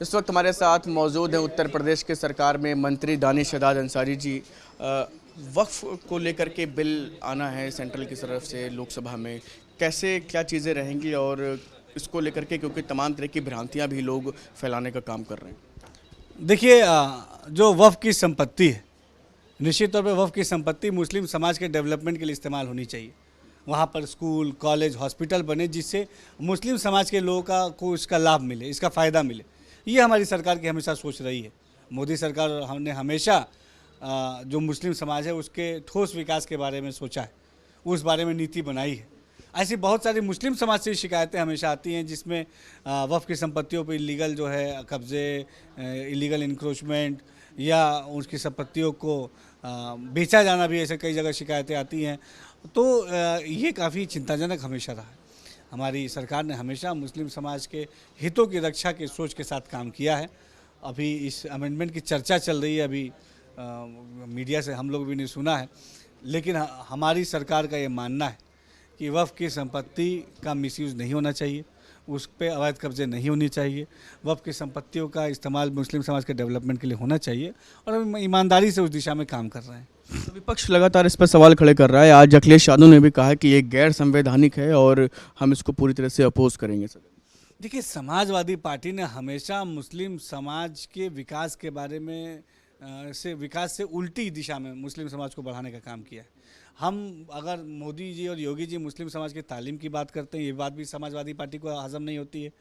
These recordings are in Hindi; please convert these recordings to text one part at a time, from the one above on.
इस वक्त हमारे साथ मौजूद हैं उत्तर प्रदेश के सरकार में मंत्री दानिश शहजाद अंसारी जी। वक्फ को लेकर के बिल आना है सेंट्रल की तरफ से लोकसभा में, कैसे क्या चीज़ें रहेंगी और इसको लेकर के, क्योंकि तमाम तरह की भ्रांतियां भी लोग फैलाने का काम कर रहे हैं। देखिए, जो वक्फ की संपत्ति है, निश्चित तौर पे वक्फ की संपत्ति मुस्लिम समाज के डेवलपमेंट के लिए इस्तेमाल होनी चाहिए। वहाँ पर स्कूल, कॉलेज, हॉस्पिटल बने जिससे मुस्लिम समाज के लोगों को इसका लाभ मिले, इसका फ़ायदा मिले। ये हमारी सरकार की हमेशा सोच रही है। मोदी सरकार हमने हमेशा जो मुस्लिम समाज है उसके ठोस विकास के बारे में सोचा है, उस बारे में नीति बनाई है। ऐसी बहुत सारी मुस्लिम समाज से शिकायतें हमेशा आती हैं जिसमें वक्फ की संपत्तियों पर इलीगल जो है कब्ज़े, इलीगल इंक्रोचमेंट या उसकी संपत्तियों को बेचा जाना भी, ऐसे कई जगह शिकायतें आती हैं। तो ये काफ़ी चिंताजनक हमेशा रहा है। हमारी सरकार ने हमेशा मुस्लिम समाज के हितों की रक्षा की सोच के साथ काम किया है। अभी इस अमेंडमेंट की चर्चा चल रही है, अभी मीडिया से हम लोग भी नहीं सुना है, लेकिन हमारी सरकार का ये मानना है कि वक्फ की संपत्ति का मिसयूज़ नहीं होना चाहिए, उस पर अवैध कब्जे नहीं होनी चाहिए। वक्फ की संपत्तियों का इस्तेमाल मुस्लिम समाज के डेवलपमेंट के लिए होना चाहिए और हम ईमानदारी से उस दिशा में काम कर रहे हैं। तो विपक्ष लगातार इस पर सवाल खड़े कर रहा है। आज अखिलेश यादव ने भी कहा कि ये गैर संवैधानिक है और हम इसको पूरी तरह से अपोज करेंगे। सर देखिए, समाजवादी पार्टी ने हमेशा मुस्लिम समाज के विकास के बारे में विकास से उल्टी दिशा में मुस्लिम समाज को बढ़ाने का काम किया है। हम अगर मोदी जी और योगी जी मुस्लिम समाज की तालीम की बात करते हैं, ये बात भी समाजवादी पार्टी को हजम नहीं होती है।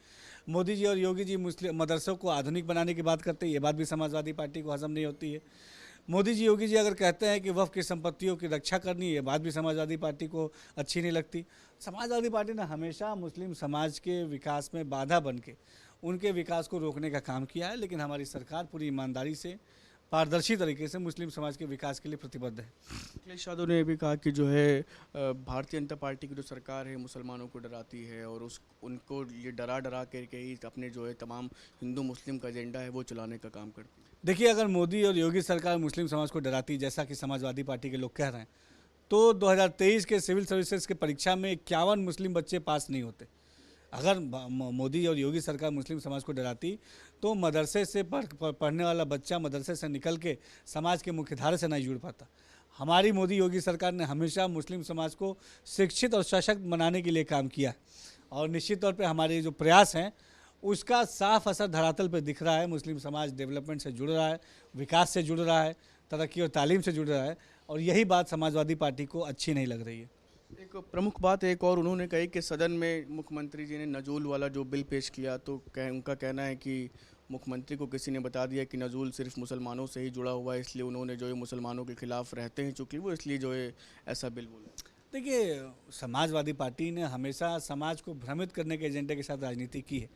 मोदी जी और योगी जी मुस्लिम मदरसों को आधुनिक बनाने की बात करते हैं, ये बात भी समाजवादी पार्टी को हजम नहीं होती है। मोदी जी योगी जी अगर कहते हैं कि वक्फ की संपत्तियों की रक्षा करनी है, ये बात भी समाजवादी पार्टी को अच्छी नहीं लगती। समाजवादी पार्टी ने हमेशा मुस्लिम समाज के विकास में बाधा बन के उनके विकास को रोकने का काम किया है, लेकिन हमारी सरकार पूरी ईमानदारी से, पारदर्शी तरीके से मुस्लिम समाज के विकास के लिए प्रतिबद्ध है। अखिलेश यादव ने भी कहा कि जो है भारतीय जनता पार्टी की जो सरकार है मुसलमानों को डराती है और उनको ये डरा डरा करके ही अपने जो है तमाम हिंदू मुस्लिम का एजेंडा है वो चलाने का काम करती है। देखिए, अगर मोदी और योगी सरकार मुस्लिम समाज को डराती जैसा कि समाजवादी पार्टी के लोग कह रहे हैं, तो 2023 के सिविल सर्विसेज के परीक्षा में 51 मुस्लिम बच्चे पास नहीं होते। अगर मोदी और योगी सरकार मुस्लिम समाज को डराती तो मदरसे से पढ़ने वाला बच्चा मदरसे से निकल के समाज के मुख्यधारा से नहीं जुड़ पाता। हमारी मोदी योगी सरकार ने हमेशा मुस्लिम समाज को शिक्षित और सशक्त बनाने के लिए काम किया और निश्चित तौर पे हमारे जो प्रयास हैं उसका साफ असर धरातल पर दिख रहा है। मुस्लिम समाज डेवलपमेंट से जुड़ रहा है, विकास से जुड़ रहा है, तरक्की और तालीम से जुड़ रहा है और यही बात समाजवादी पार्टी को अच्छी नहीं लग रही है। एक प्रमुख बात एक और उन्होंने कही कि सदन में मुख्यमंत्री जी ने नजूल वाला जो बिल पेश किया, तो उनका कहना है कि मुख्यमंत्री को किसी ने बता दिया कि नजूल सिर्फ मुसलमानों से ही जुड़ा हुआ है, इसलिए उन्होंने जो है मुसलमानों के खिलाफ रहते हैं चूँकि वो, इसलिए जो है ऐसा बिल बोला। देखिए, समाजवादी पार्टी ने हमेशा समाज को भ्रमित करने के एजेंडे के साथ राजनीति की है।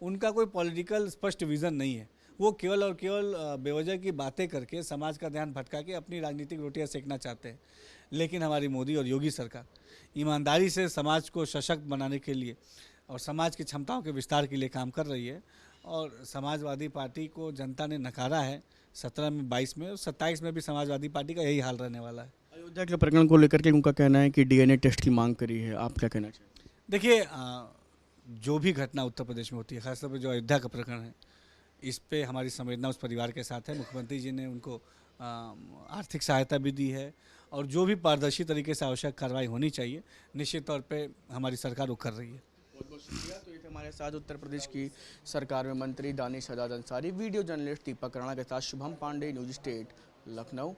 उनका कोई पॉलिटिकल स्पष्ट विज़न नहीं है। वो केवल और केवल बेवजह की बातें करके समाज का ध्यान भटका के अपनी राजनीतिक रोटियां सेकना चाहते हैं। लेकिन हमारी मोदी और योगी सरकार ईमानदारी से समाज को सशक्त बनाने के लिए और समाज की क्षमताओं के विस्तार के लिए काम कर रही है और समाजवादी पार्टी को जनता ने नकारा है 17 में, 22 में और 27 में भी समाजवादी पार्टी का यही हाल रहने वाला है। अयोध्या के प्रकरण को लेकर के उनका कहना है कि डीएनए टेस्ट की मांग करी है, आप क्या कहना चाहिए? देखिए, जो भी घटना उत्तर प्रदेश में होती है, खासतौर पर जो अयोध्या का प्रकरण है, इस पे हमारी संवेदना उस परिवार के साथ है। मुख्यमंत्री जी ने उनको आर्थिक सहायता भी दी है और जो भी पारदर्शी तरीके से आवश्यक कार्रवाई होनी चाहिए निश्चित तौर पे हमारी सरकार वो कर रही है। बहुत बहुत शुक्रिया। तो ये थे हमारे साथ उत्तर प्रदेश की सरकार में मंत्री दानिश शहजाद अंसारी। वीडियो जर्नलिस्ट दीपक राणा के साथ शुभम पांडे, न्यूज स्टेट, लखनऊ।